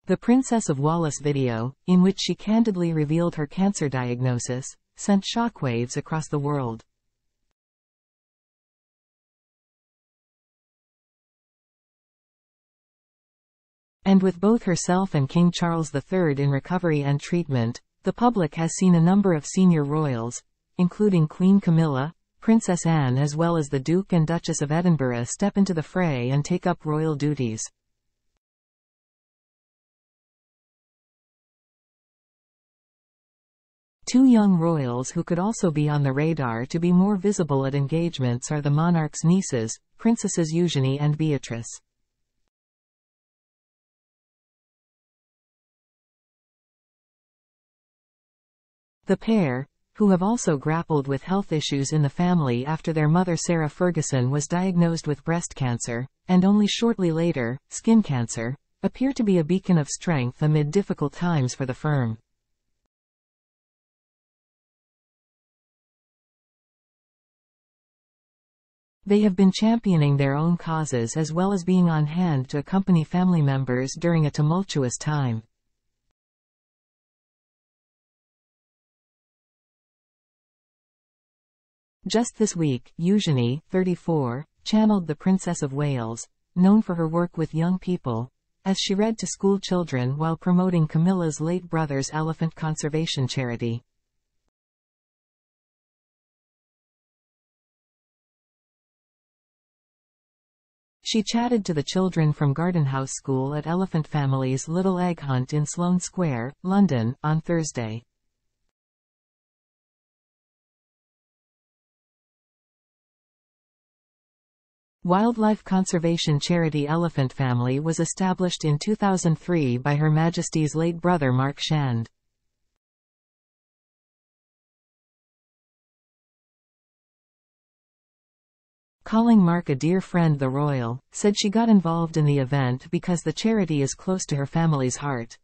The Princess of Wallace video, in which she candidly revealed her cancer diagnosis, sent shockwaves across the world. And with both herself and King Charles III in recovery and treatment, the public has seen a number of senior royals, including Queen Camilla, Princess Anne as well as the Duke and Duchess of Edinburgh step into the fray and take up royal duties. Two young royals who could also be on the radar to be more visible at engagements are the monarch's nieces, Princesses Eugenie and Beatrice. The pair, who have also grappled with health issues in the family after their mother Sarah Ferguson was diagnosed with breast cancer, and only shortly later, skin cancer, appear to be a beacon of strength amid difficult times for the firm. They have been championing their own causes as well as being on hand to accompany family members during a tumultuous time. Just this week, Eugenie, 34, channeled the Princess of Wales, known for her work with young people, as she read to school children while promoting Camilla's late brother's elephant conservation charity. She chatted to the children from Garden House School at Elephant Family's Little Egg Hunt in Sloane Square, London, on Thursday. Wildlife conservation charity Elephant Family was established in 2003 by Her Majesty's late brother Mark Shand. Calling Mark a dear friend, the royal said she got involved in the event because the charity is close to her family's heart.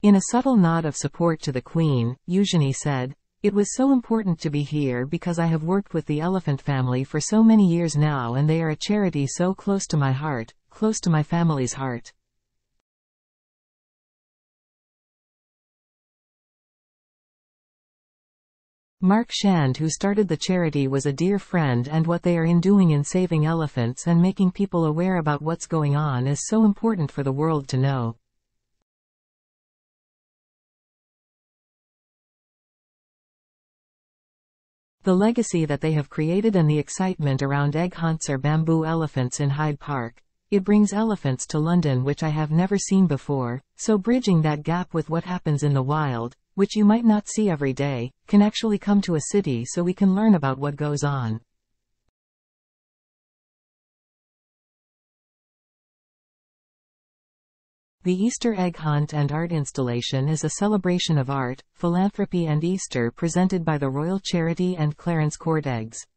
In a subtle nod of support to the Queen, Eugenie said, "It was so important to be here because I have worked with the Elephant Family for so many years now and they are a charity so close to my heart, close to my family's heart." Mark Shand, who started the charity, was a dear friend, and what they are doing in saving elephants and making people aware about what's going on is so important for the world to know. The legacy that they have created and the excitement around egg hunts or bamboo elephants in Hyde Park. It brings elephants to London which I have never seen before, so bridging that gap with what happens in the wild, which you might not see every day, can actually come to a city so we can learn about what goes on. The Easter Egg Hunt and Art Installation is a celebration of art, philanthropy and Easter presented by the Royal Charity and Clarence Court Eggs.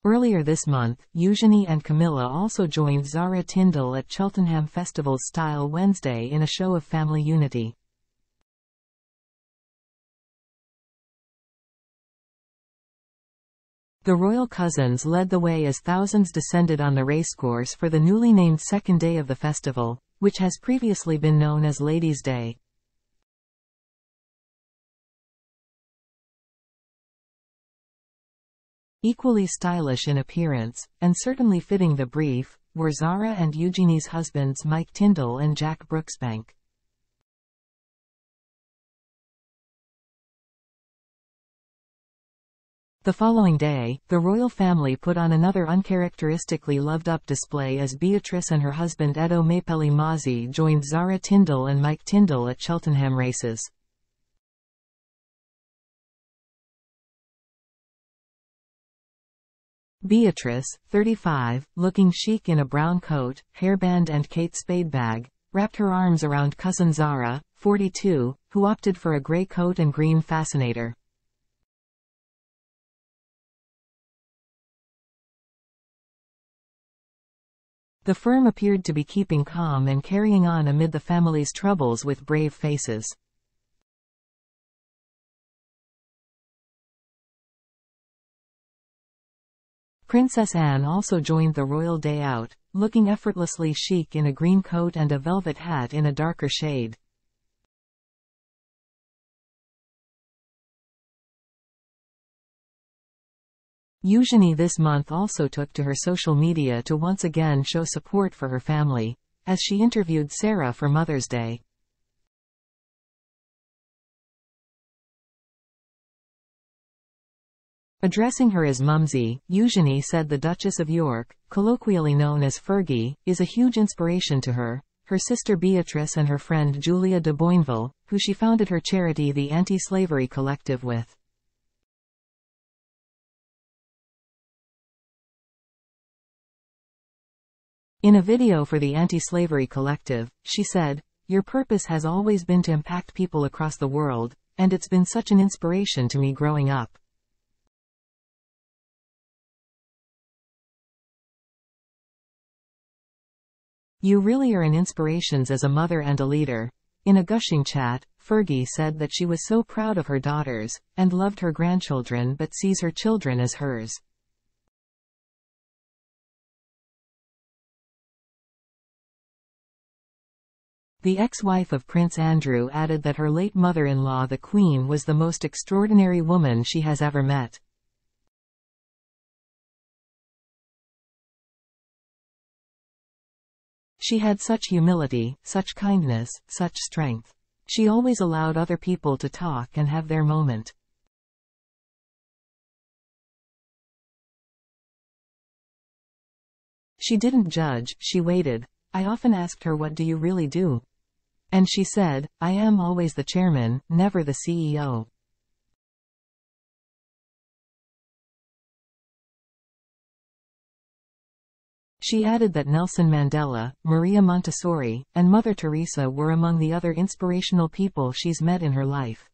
Earlier this month, Eugenie and Camilla also joined Zara Tindall at Cheltenham Festival's Style Wednesday in a show of family unity. The royal cousins led the way as thousands descended on the racecourse for the newly named second day of the festival, which has previously been known as Ladies' Day. Equally stylish in appearance, and certainly fitting the brief, were Zara and Eugenie's husbands Mike Tindall and Jack Brooksbank. The following day, the royal family put on another uncharacteristically loved-up display as Beatrice and her husband Edo Mapelli Mozzi joined Zara Tindall and Mike Tindall at Cheltenham races. Beatrice, 35, looking chic in a brown coat, hairband and Kate Spade bag, wrapped her arms around cousin Zara, 42, who opted for a grey coat and green fascinator. The firm appeared to be keeping calm and carrying on amid the family's troubles with brave faces. Princess Anne also joined the royal day out, looking effortlessly chic in a green coat and a velvet hat in a darker shade. Eugenie this month also took to her social media to once again show support for her family, as she interviewed Sarah for Mother's Day. Addressing her as Mumsy, Eugenie said the Duchess of York, colloquially known as Fergie, is a huge inspiration to her, her sister Beatrice and her friend Julia de Boinville, who she founded her charity the Anti-Slavery Collective with. In a video for the Anti-Slavery Collective, she said, "Your purpose has always been to impact people across the world, and it's been such an inspiration to me growing up." "You really are an inspiration as a mother and a leader." In a gushing chat, Fergie said that she was so proud of her daughters, and loved her grandchildren but sees her children as hers. The ex-wife of Prince Andrew added that her late mother-in-law the Queen was the most extraordinary woman she has ever met. "She had such humility, such kindness, such strength. She always allowed other people to talk and have their moment. She didn't judge, she waited. I often asked her, what do you really do? And she said, I am always the chairman, never the CEO." She added that Nelson Mandela, Maria Montessori, and Mother Teresa were among the other inspirational people she's met in her life.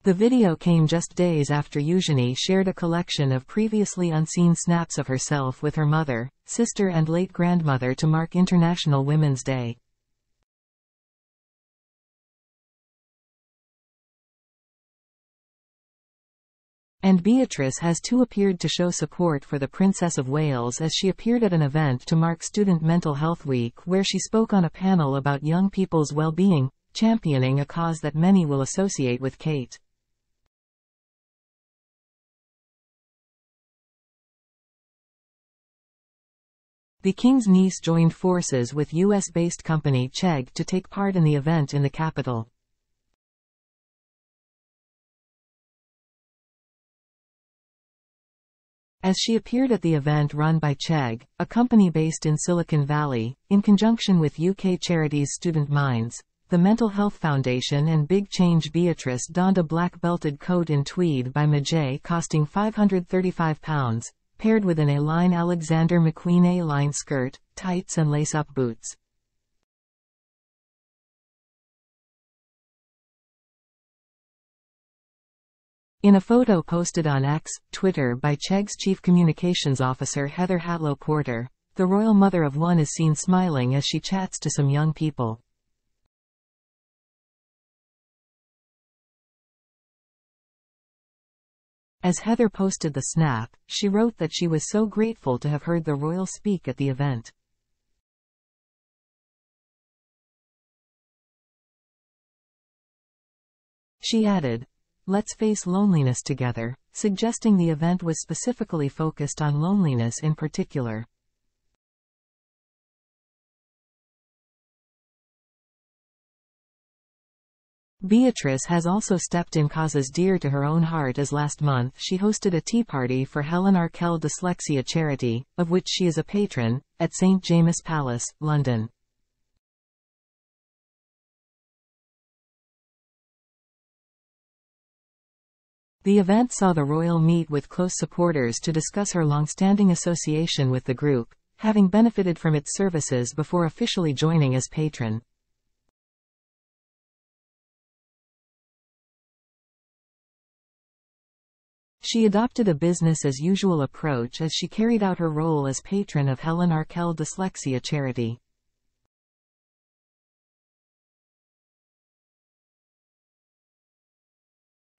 The video came just days after Eugenie shared a collection of previously unseen snaps of herself with her mother, sister and late grandmother to mark International Women's Day. And Beatrice has too appeared to show support for the Princess of Wales as she appeared at an event to mark Student Mental Health Week, where she spoke on a panel about young people's well-being, championing a cause that many will associate with Kate. The King's niece joined forces with US-based company Chegg to take part in the event in the capital. As she appeared at the event run by Chegg, a company based in Silicon Valley, in conjunction with UK charities Student Minds, the Mental Health Foundation and Big Change, Beatrice donned a black belted coat in tweed by Maget costing £535, paired with an A-line Alexander McQueen A-line skirt, tights and lace-up boots. In a photo posted on X, Twitter by Chegg's Chief Communications Officer Heather Hatlow-Porter, the royal mother of one is seen smiling as she chats to some young people. As Heather posted the snap, she wrote that she was so grateful to have heard the royal speak at the event. She added, "Let's face loneliness together," suggesting the event was specifically focused on loneliness in particular. Beatrice has also stepped in causes dear to her own heart, as last month she hosted a tea party for Helen Arkell Dyslexia Charity, of which she is a patron, at St James's Palace, London. The event saw the royal meet with close supporters to discuss her long-standing association with the group, having benefited from its services before officially joining as patron. She adopted a business-as-usual approach as she carried out her role as patron of Helen Arkell Dyslexia Charity.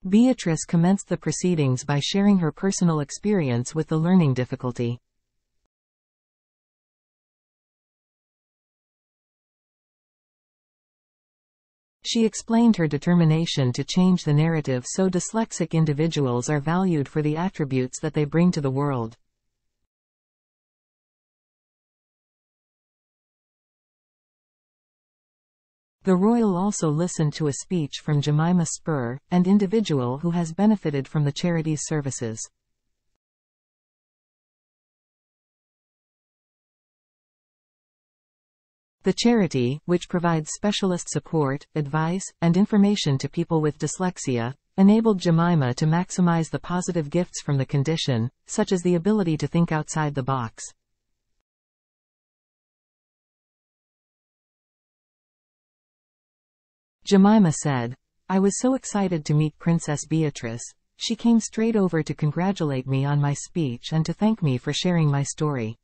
Beatrice commenced the proceedings by sharing her personal experience with the learning difficulty. She explained her determination to change the narrative so dyslexic individuals are valued for the attributes that they bring to the world. The royal also listened to a speech from Jemima Spur, an individual who has benefited from the charity's services. The charity, which provides specialist support, advice, and information to people with dyslexia, enabled Jemima to maximize the positive gifts from the condition, such as the ability to think outside the box. Jemima said, "I was so excited to meet Princess Beatrice. She came straight over to congratulate me on my speech and to thank me for sharing my story.